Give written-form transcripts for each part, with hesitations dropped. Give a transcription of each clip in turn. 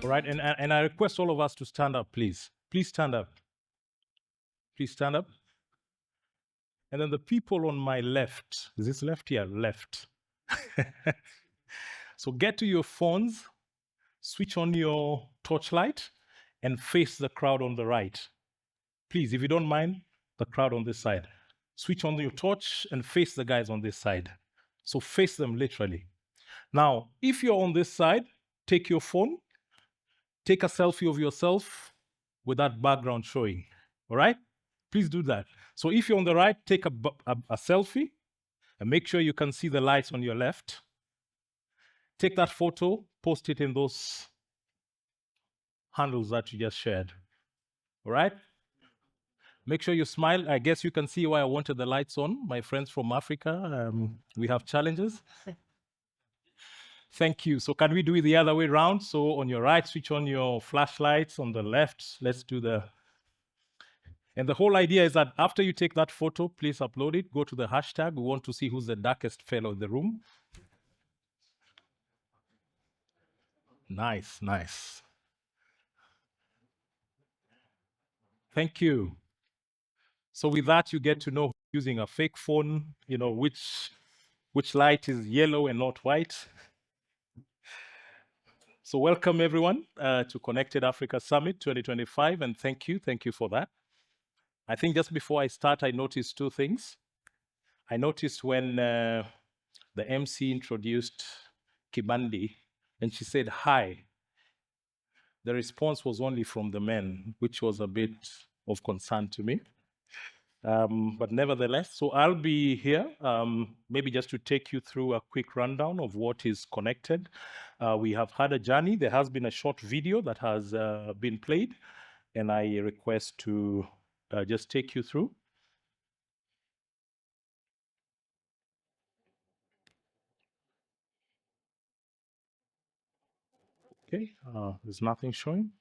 All right, and I request all of us to stand up, please. Please stand up. Please stand up. And then the people on my left, is this left? Yeah, left. So get to your phones, switch on your torchlight, and face the crowd on the right. Please, if you don't mind, the crowd on this side. Switch on your torch and face the guys on this side. So face them literally. Now, if you're on this side, take your phone, take a selfie of yourself with that background showing. All right? Please do that. So if you're on the right, take a selfie and make sure you can see the lights on your left. Take that photo, post it in those handles that you just shared. All right? Make sure you smile. I guess you can see why I wanted the lights on. My friends from Africa, we have challenges. Thank you. So can we do it the other way around? So on your right, switch on your flashlights. On the left, let's do the... And the whole idea is that after you take that photo, please upload it. Go to the hashtag. We want to see who's the darkest fellow in the room. Nice, nice. Thank you. So with that, you get to know using a fake phone, you know, which light is yellow and not white. So welcome everyone to Connected Africa Summit 2025, and thank you for that. I think just before I start, I noticed two things. I noticed when the MC introduced Kibandi and she said, "Hi," the response was only from the men, which was a bit of concern to me. But nevertheless, so I'll be here maybe just to take you through a quick rundown of what is connected. We have had a journey. There has been a short video that has been played, and I request to just take you through. Okay, there's nothing showing.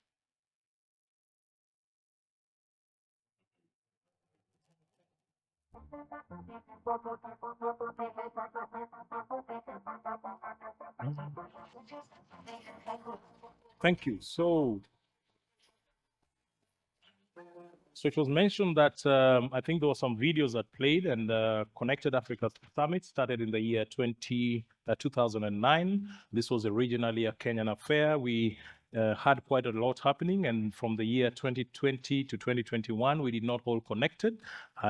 Thank you. So it was mentioned that I think there were some videos that played, and Connected Africa Summit started in the year 2009. This was originally a Kenyan affair. We had quite a lot happening, and from the year 2020 to 2021, we did not all connected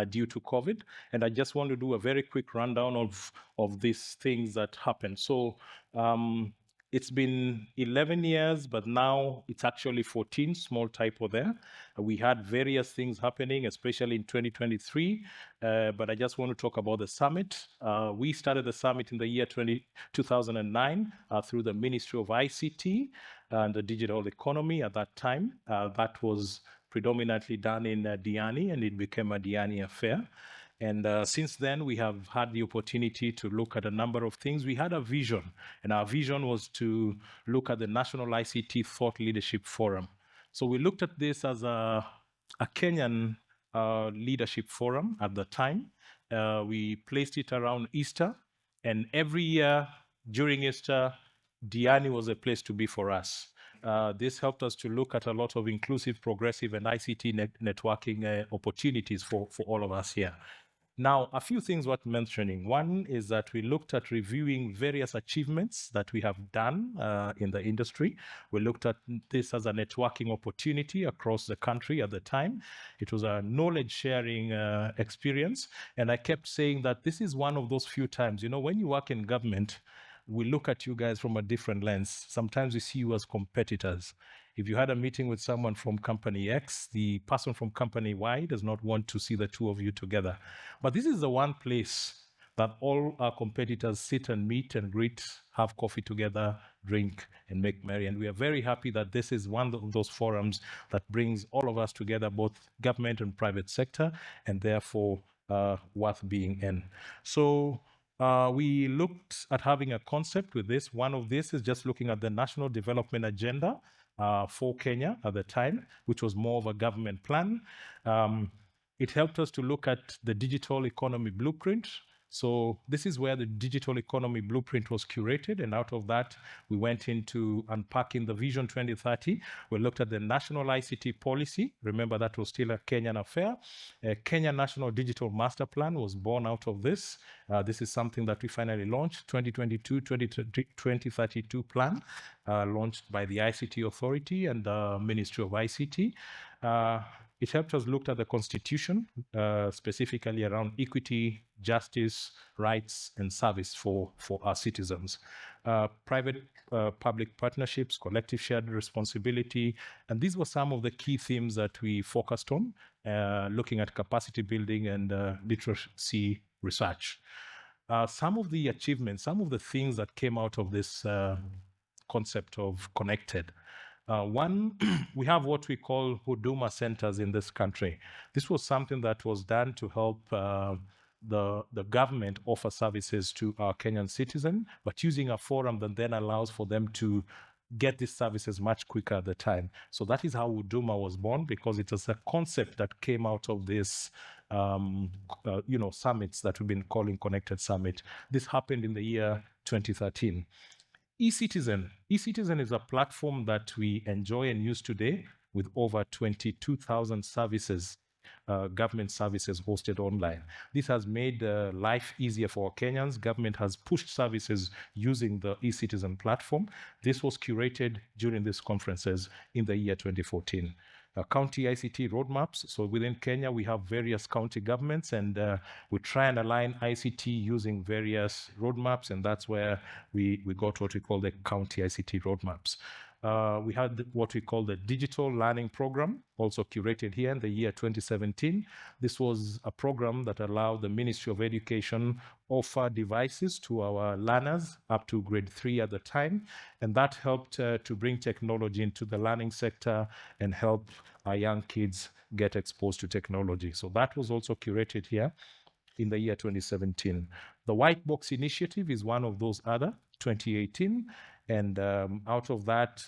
due to COVID. And I just want to do a very quick rundown of these things that happened. So it's been 11 years, but now it's actually 14, small typo there. We had various things happening, especially in 2023, but I just want to talk about the summit. We started the summit in the year 2009 through the Ministry of ICT and the digital economy at that time. That was predominantly done in Diani, and it became a Diani affair. And since then, we have had the opportunity to look at a number of things. We had a vision, and our vision was to look at the National ICT Thought Leadership Forum. So we looked at this as a Kenyan leadership forum at the time. We placed it around Easter, and every year during Easter, Diani was a place to be for us. This helped us to look at a lot of inclusive, progressive, and ICT networking opportunities for all of us here. Now, a few things worth mentioning. One is that we looked at reviewing various achievements that we have done in the industry. We looked at this as a networking opportunity across the country at the time. It was a knowledge sharing experience. And I kept saying that this is one of those few times, you know, when you work in government, we look at you guys from a different lens. Sometimes we see you as competitors. If you had a meeting with someone from company X, the person from company Y does not want to see the two of you together. But this is the one place that all our competitors sit and meet and greet, have coffee together, drink, and make merry. And we are very happy that this is one of those forums that brings all of us together, both government and private sector, and therefore worth being in. So we looked at having a concept with this. One of this is just looking at the National Development Agenda for Kenya at the time, which was more of a government plan. It helped us to look at the digital economy blueprint. So this is where the digital economy blueprint was curated. And out of that, we went into unpacking the Vision 2030. We looked at the national ICT policy. Remember, that was still a Kenyan affair. A Kenya National Digital Master Plan was born out of this. This is something that we finally launched, 2022-2032 plan, launched by the ICT Authority and the Ministry of ICT. It helped us look at the Constitution, specifically around equity, justice, rights, and service for our citizens. Private-public partnerships, collective shared responsibility, and these were some of the key themes that we focused on, looking at capacity building and literacy research. Some of the achievements, some of the things that came out of this concept of connected. One, we have what we call Huduma centers in this country. This was something that was done to help the government offer services to our Kenyan citizen, but using a forum that then allows for them to get these services much quicker at the time. So that is how Huduma was born, because it was a concept that came out of this summits that we've been calling Connected Summit. This happened in the year 2013. eCitizen. eCitizen is a platform that we enjoy and use today with over 22,000 services, government services hosted online. This has made life easier for Kenyans. Government has pushed services using the eCitizen platform. This was curated during these conferences in the year 2014. County ICT roadmaps. So within Kenya, we have various county governments, and we try and align ICT using various roadmaps, and that's where we got what we call the county ICT roadmaps. We had what we call the Digital Learning Program, also curated here in the year 2017. This was a program that allowed the Ministry of Education offer devices to our learners up to grade 3 at the time, and that helped to bring technology into the learning sector and help our young kids get exposed to technology. So that was also curated here in the year 2017. The White Box Initiative is one of those other, 2018. And out of that,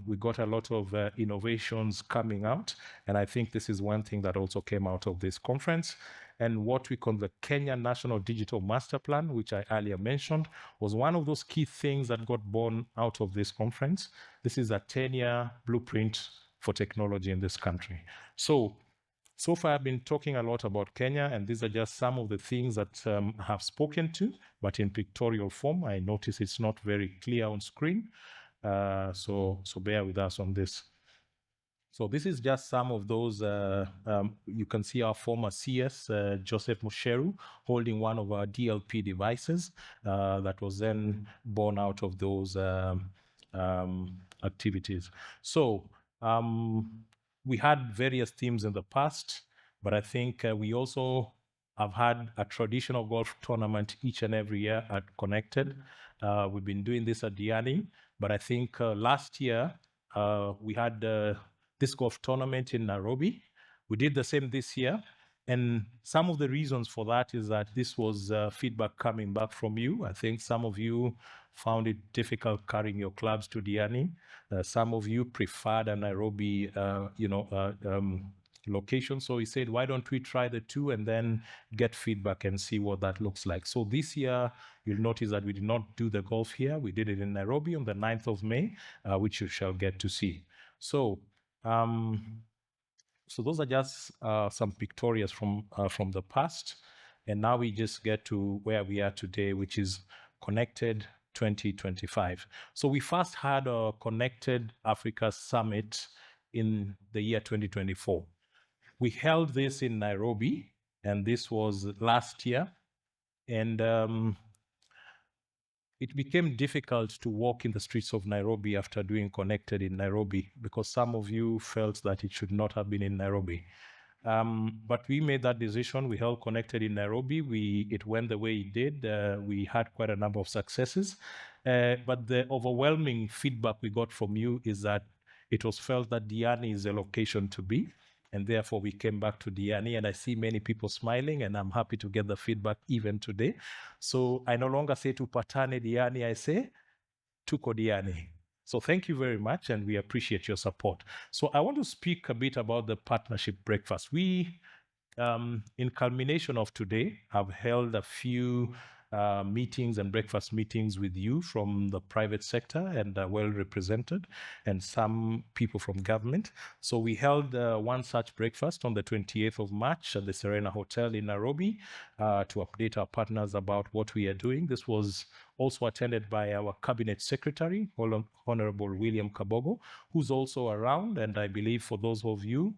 we got a lot of innovations coming out. And I think this is one thing that also came out of this conference. And what we call the Kenya National Digital Master Plan, which I earlier mentioned, was one of those key things that got born out of this conference. This is a 10-year blueprint for technology in this country. So far, I've been talking a lot about Kenya, and these are just some of the things that I have spoken to, but in pictorial form. I notice it's not very clear on screen, so bear with us on this. So this is just some of those. You can see our former CS, Joseph Musheru, holding one of our DLP devices that was then born out of those activities. So we had various themes in the past, but I think we also have had a traditional golf tournament each and every year at Connected. We've been doing this at Diani, but I think last year we had this golf tournament in Nairobi. We did the same this year. And some of the reasons for that is that this was feedback coming back from you. I think some of you found it difficult carrying your clubs to Diani. Some of you preferred a Nairobi, location. So he said, why don't we try the two and then get feedback and see what that looks like? So this year, you'll notice that we did not do the golf here. We did it in Nairobi on the 9th of May, which you shall get to see. So those are just some pictorials from the past. And now we just get to where we are today, which is Connected 2025. So we first had a Connected Africa Summit in the year 2024. We held this in Nairobi, and this was last year. And it became difficult to walk in the streets of Nairobi after doing Connected in Nairobi, because some of you felt that it should not have been in Nairobi. But we made that decision. We held Connected in Nairobi. It went the way it did. We had quite a number of successes. But the overwhelming feedback we got from you is that it was felt that Diani is a location to be. And therefore, we came back to Diani, and I see many people smiling, and I'm happy to get the feedback even today. So I no longer say to Patane Diani, I say Tuko Diani. So thank you very much, and we appreciate your support. So I want to speak a bit about the partnership breakfast. We In culmination of today, I've held a few meetings and breakfast meetings with you from the private sector and well represented, and some people from government. So we held one such breakfast on the 28th of March at the Serena Hotel in Nairobi to update our partners about what we are doing. This was also attended by our cabinet secretary, Honorable William Kabogo, who's also around. And I believe for those of you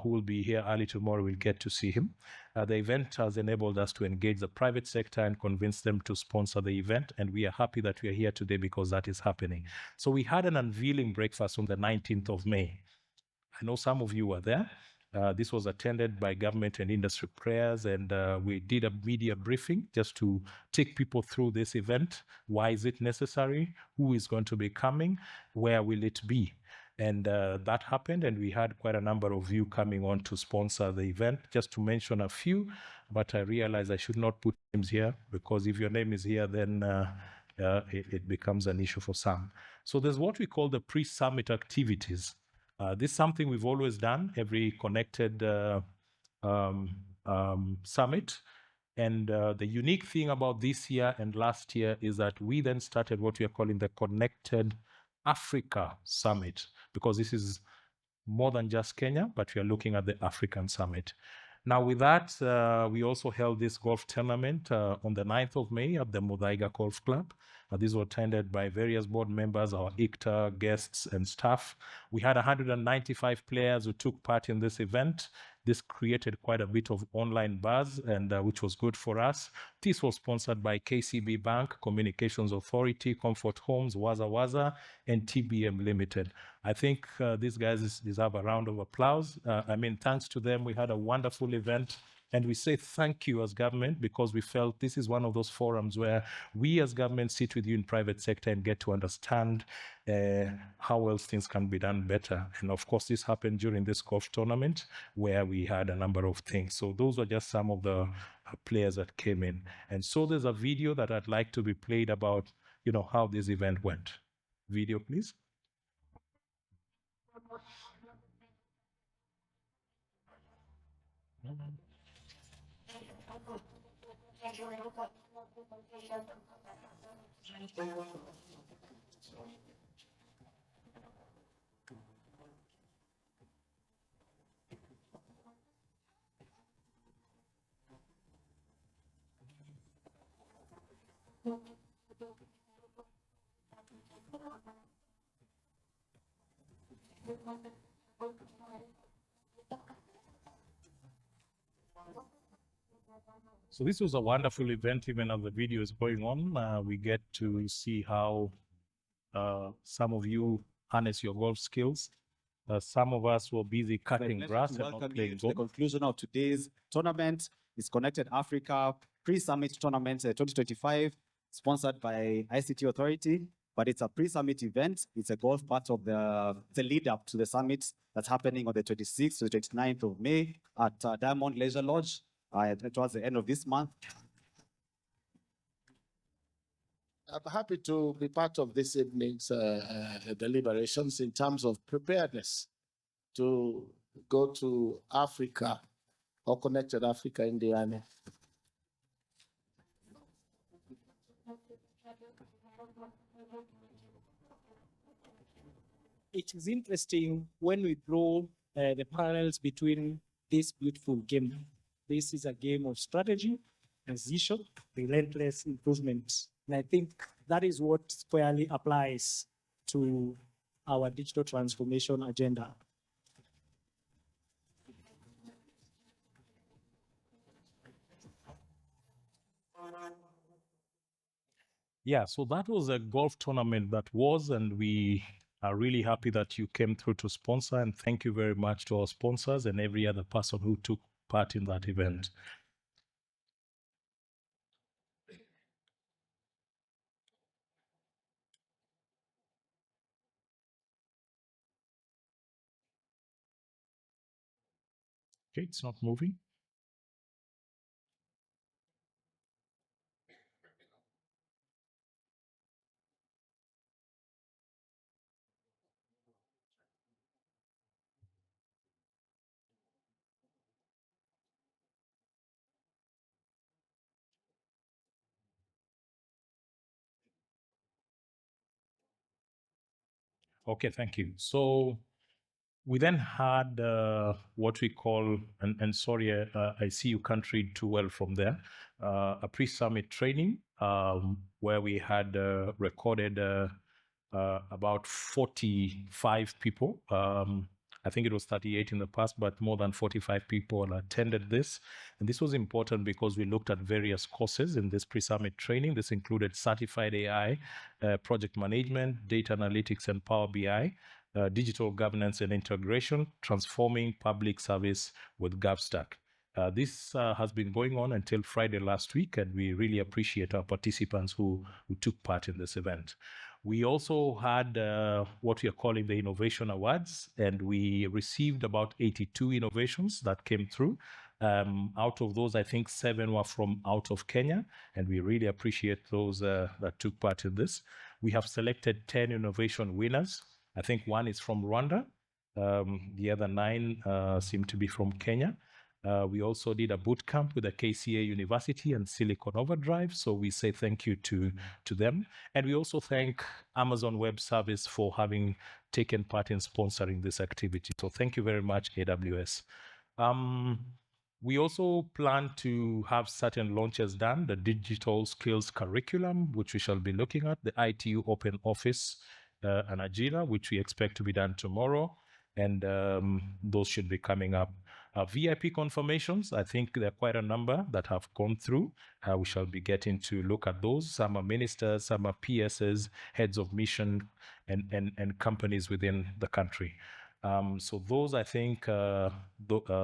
who will be here early tomorrow, will get to see him. The event has enabled us to engage the private sector and convince them to sponsor the event. And we are happy that we are here today because that is happening. So we had an unveiling breakfast on the 19th of May. I know some of you were there. This was attended by government and industry prayers, and we did a media briefing just to take people through this event. Why is it necessary? Who is going to be coming? Where will it be? And that happened, and we had quite a number of you coming on to sponsor the event. Just to mention a few, but I realized I should not put names here, because if your name is here, then it becomes an issue for some. So there's what we call the pre-summit activities. This is something we've always done, every connected summit. And the unique thing about this year and last year is that we then started what we are calling the Connected Africa Summit, because this is more than just Kenya, but we are looking at the African Summit. Now, with that, we also held this golf tournament on the 9th of May at the Muthaiga Golf Club. These were attended by various board members, our ICTA guests and staff. We had 195 players who took part in this event. This created quite a bit of online buzz, and which was good for us. This was sponsored by KCB Bank, Communications Authority, Comfort Homes, Waza Waza, and TBM Limited. I think these guys deserve a round of applause. Thanks to them, we had a wonderful event. And we say thank you as government, because we felt this is one of those forums where we as government sit with you in private sector and get to understand how else things can be done better. And of course, this happened during this golf tournament where we had a number of things. So those were just some of the players that came in. And so there's a video that I'd like to be played about, how this event went. Video, please. So this was a wonderful event. Even as the video is going on, we get to see how some of you harness your golf skills. Some of us were busy cutting grass and not playing golf. The conclusion of today's tournament is Connected Africa Pre-Summit Tournament 2025, sponsored by ICT Authority. But it's a pre-summit event. It's a golf part of the lead up to the summit that's happening on the 26th to the 29th of May at Diamond Leisure Lodge towards the end of this month. I'm happy to be part of this evening's deliberations in terms of preparedness to go to Africa or Connected Africa in the army. It is interesting when we draw the parallels between this beautiful game. This is a game of strategy, precision, relentless improvement. And I think that is what squarely applies to our digital transformation agenda. Yeah, so that was a golf tournament that was, and we are really happy that you came through to sponsor, and thank you very much to our sponsors and every other person who took part in that event. Okay, it's not moving. Okay, thank you. So we then had what we call, and sorry, I see you can't read too well from there, a pre-summit training where we had recorded about 45 people. I think it was 38 in the past, but more than 45 people attended this. And this was important because we looked at various courses in this pre-summit training. This included certified AI, project management, data analytics, and Power BI, digital governance and integration, transforming public service with GovStack. This has been going on until Friday last week, and we really appreciate our participants who took part in this event. We also had what we are calling the Innovation Awards, and we received about 82 innovations that came through. Out of those, I think 7 were from out of Kenya, and we really appreciate those that took part in this. We have selected 10 innovation winners. I think 1 is from Rwanda. The other 9 seem to be from Kenya. We also did a boot camp with the KCA University and Silicon Overdrive. So we say thank you to them. And we also thank Amazon Web Service for having taken part in sponsoring this activity. So thank you very much, AWS. We also plan to have certain launches done, the digital skills curriculum, which we shall be looking at, the ITU Open Office and Agila, which we expect to be done tomorrow. And those should be coming up. VIP confirmations, I think there are quite a number that have gone through. We shall be getting to look at those. Some are ministers, some are PSs, heads of mission, and companies within the country. So those, I think, the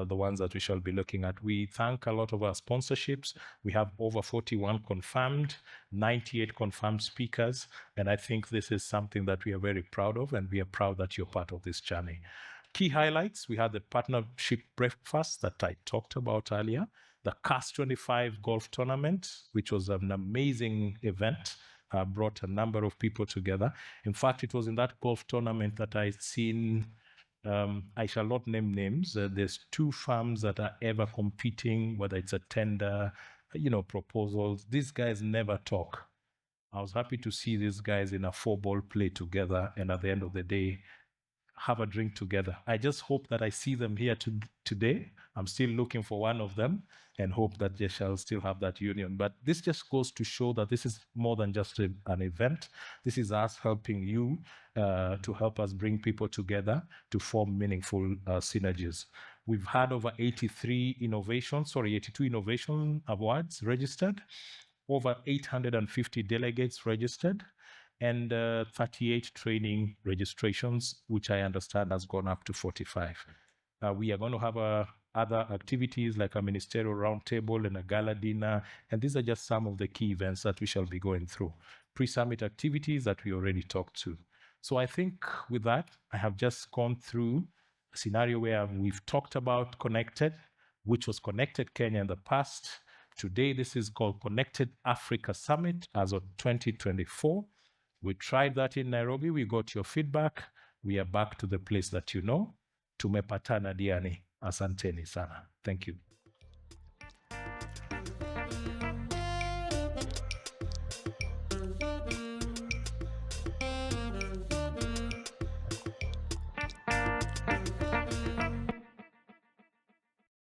ones that we shall be looking at. We thank a lot of our sponsorships. We have over 41 confirmed, 98 confirmed speakers. And I think this is something that we are very proud of, and we are proud that you're part of this journey. Key highlights, we had the partnership breakfast that I talked about earlier, the CAS 25 golf tournament, which was an amazing event, brought a number of people together. In fact, it was in that golf tournament that I'd seen, I shall not name names, there's 2 firms that are ever competing, whether it's a tender, proposals. These guys never talk. I was happy to see these guys in a 4-ball play together, and at the end of the day, have a drink together. I just hope that I see them here today. I'm still looking for one of them and hope that they shall still have that union. But this just goes to show that this is more than just an event. This is us helping you to help us bring people together to form meaningful synergies. We've had over 82 innovation awards registered, over 850 delegates registered, and 38 training registrations, which I understand has gone up to 45. We are going to have other activities like a ministerial roundtable and a gala dinner, and these are just some of the key events that we shall be going through. Pre-summit activities that we already talked to. So I think with that, I have just gone through a scenario where we've talked about Connected, which was Connected Kenya in the past. Today, this is called Connected Africa Summit as of 2024. We tried that in Nairobi. We got your feedback. We are back to the place that you know. Tumepatana diani. Asanteni sana. Thank you.